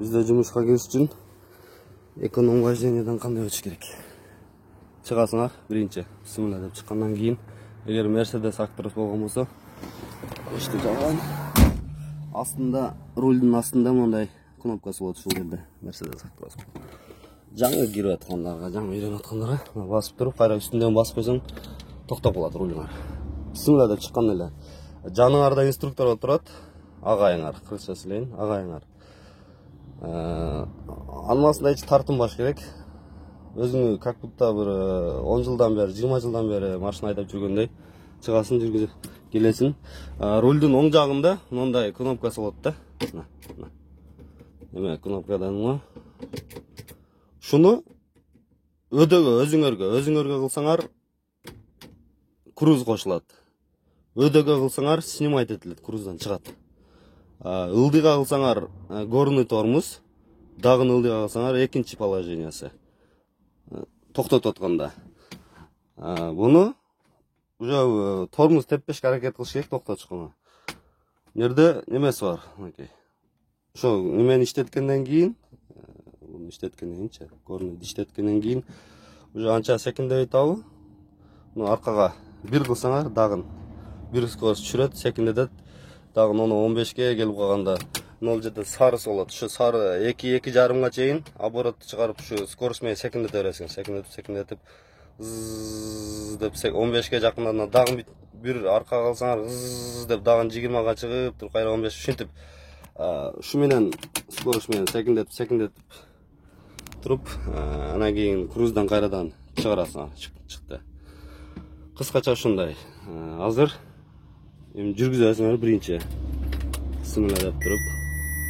Bizde жұмысқа кіріш үшін эконом вождениеден қандай өтіш керек? Шығасыңар, бірінші бисмилла деп шыққаннан кейін, егер Mercedes Actros болған болса, ішті жалған. Астында, рульдің астында мындай кнопкасы болады бұл жерде, Mercedes Actros. Жаңа кіріп жатқандарға, жаңа үйреніп жатқандарға басып тұрып, қайрақ үстінден басып қойсаң, тоқтап қалады руліңар. Бисмилла деп шыққан елі. Жаныңарда инструктор отырады, ағайыңар, қырықша сөйлейін, ағайыңар. Анасында еш тартынбаш керек. Өзіңі как будто бір 10 жылдан бері, 20 жылдан бері машина айдап жүргендей шығасын, жүргізіп келесің. Рульдің оң жағында мындай кнопкасы болады да. Неме кнопкадан ма? Шуны өдөгі өзіңерге қылсаңар круз қосылады. Өдөгі қылсаңар снимать етіледі, круздан шығады. Ылдыға қылсаңар горный тормоз, дағын ылдыға қылсаңар екінші положениясы. Тоқтат отқанда. Бұны уже тормоз теппешке әрекет қылыш керек тоқтат шыққана. Нерде немесі бар. Шо немен іштеткеннен кейін, горный іштеткеннен кейін, уже анча секіндей табы, арқаға бір қылсаңар дағын. Bir скорость düşürет, секіндедет, дағын оны 15-ке келіп қалғанда, ол жерде сарысы болады. Şu sarı 2-2,5-ға чейін оборотты шығарып, şu скоростьмен секіндет өресің. Секіндетіп, ззззз деп 15-ке жақындағанда дағын бір арқаға қалсаңар, ззззз деп дағын 20-ға шығып, тұр қайра 15 үшінтіп, шуменен скоростьмен секіндетіп тұрып, ана кейін круздан қайрадан шығарасың, шықты. Қысқаша шындай. Азыр жүргізесіңер бірінші. Бисмилла деп тұрып,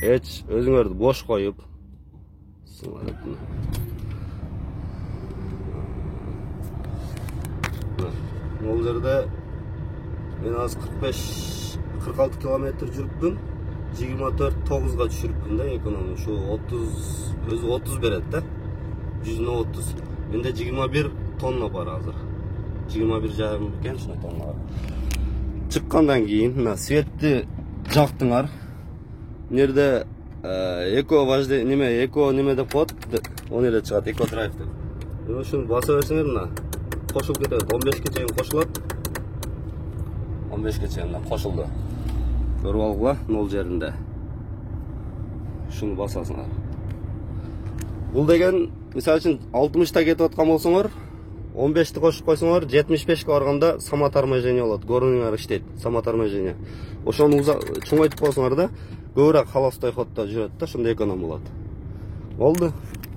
өзіңерді бош қойып, бисмилла деп тұрып. Ол жерде мен аз 45-46 километр жүріппін, 24-9-ға düşіріппін да, экономи. Şu 30 береді да, 130. Менде 21 тонна бар азыр. 21,5 екен, шына тонна бар. Шыққандан кейін, светті жақтыңар. Нерде эко важды, эко неме деп қойды, оны еле шығады, эко драйв деп. Шыны баса берсеңер, қошылып кетеді, 15-ке чейін қошылады. 15-ке чейін қошылды. Көріп алғыла, нол жерінде. Шыны басасыңар. Бұл деген, misal үшін 60-та кетіп отқан болсаңар, 15-ті қошып қойсыңар, 75-ке барғанда самоторможение болады. Горныйыңар іштейді, самоторможение. Ошоны чоңайтып қойсыңар да, көбірек холостой ходта жүреді да, шында эконом болады. Болды.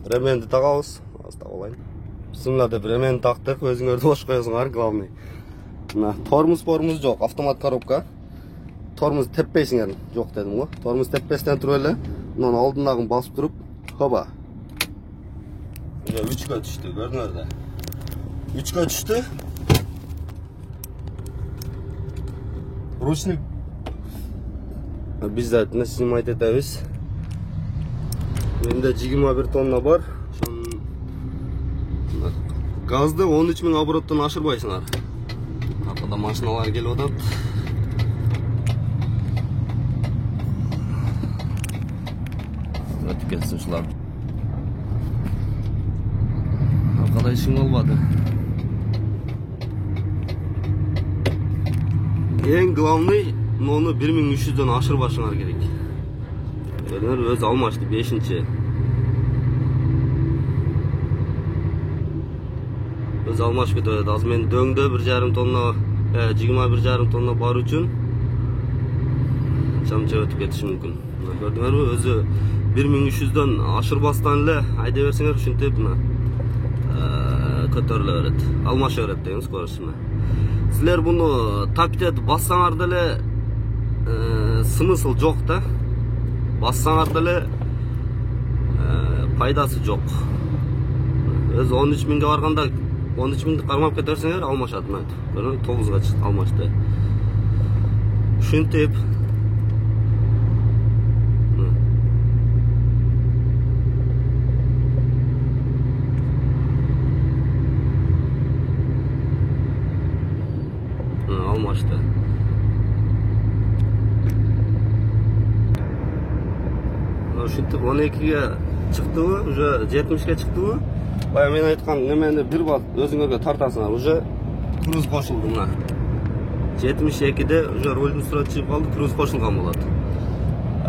Ременді тағауыз. Астап олайын. Бисмилла деп ременді тақтық, өзіңерді бош қойсыңар, главный. Тормоз жоқ, автомат коробка. Тормоз теппейсіңер, жоқ дедім ғой. Тормоз теппестен тұр әлі, мұнан алдындағын басып тұрып, хоба. 3-ке түшті, көрдіңер де. 3-ке түшті. Ручник. Біз әйтіне снимать етеміз. Менде 21 тонна бар. Газды 13.000 обороттан ашырбайсыңар. Арқада машиналар келіп отады. Өтіп кетсін шылар. Арқада ешің олбады. Ең главный, оны 1300-ден ашырбашыңар керек. Өз алмашты 5-ші. Өз алмаш кетеді. Аз мен дөңді 1,5 тонна, 21,5 тонна бар үшін шамча өтіп кетіші мүмкін. Көрдіңер бі? Өзі 1300-ден ашырбастан әлі айда берсеңер үшінтеп көтерілі өрет. Алмаш өрет деген скоростьме. Сілер бұны таптет бассаңар дәлі смысл жоқ та. Бассаңар дәлі пайдасы жоқ. Өз 13.000-ге барғанда 13.000-ді қармап кетерсеңер алмашады. 9-ға шықты алмашты. Үшінтеп алмашты. Ушинтип 12'ge çıktыбы, уже 70'ge çıktыбы. Бая мен айткан немени бир бат өзүңөргө тартасыңар. Уже круз кошулду мына. 72'de уже рөлдүн сураты чыгып калды, круз кошулган болот.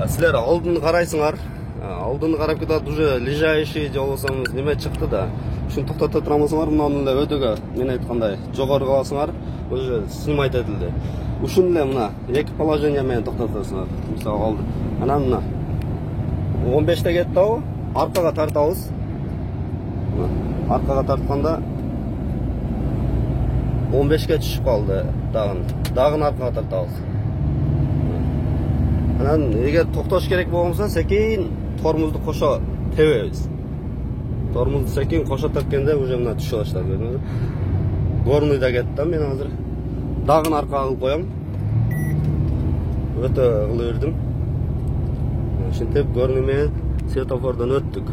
Силер алдын карайсыңар. Алдын карап кетет, уже лежащий же болбосо неме чыкты да. Ушуну токтотуп турамысыңар, мынаны эле өтөгө мен айткандай жогору каласыңар, уже снимать этилди. Ушуну эле мына эки положение менен токтотосуңар. Мисалы алды. Анан мына 15'те кетти, аркага тартабыз. Аркага тартканда 15'ge түшүп калды дагын аркага тартабыз. Анан эгер токтош керек болсо секин тормозду кошо тебебиз. Тормозду секин кошо тепкенде уже мына түшүп баштады. Горныйда кетти мен азыр. Дагын аркага кылып коем. Өтө кылып бердим. Ошентип горный менен светофордон өттүк.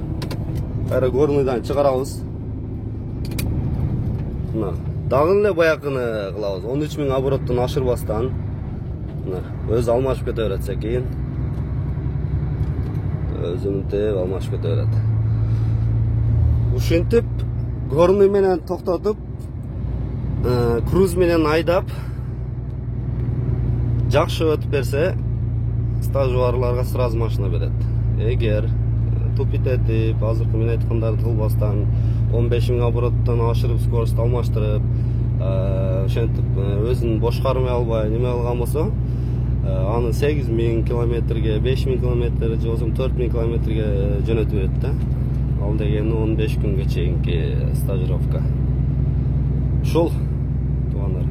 Кайра горныйдан чыгарабыз. Мына дагын эле баягыны кылабыз. 13.000 обороттон ашырбастан. Мына өзү алмашып кете берет секин. Өзүнүнтеп алмашып кете берет. Ушинтип горный менен токтотуп, круз менен айдап, жакшы өтүп берсе, стажуарларга сразу машина берет. Эгер тупит этип, азыркы мен айткандарды кылбастан, 15.000 обороттон ашырып, скорость алмаштырып, ошентип өзүн бош кармай албай неме алган болсо, аны 8.000 километрге, 5.000 километр же болсо 4.000 километрге жөнөтүп берет да. Ал дегени 15 күнгө чейинки стажировка. Ушул туугандар.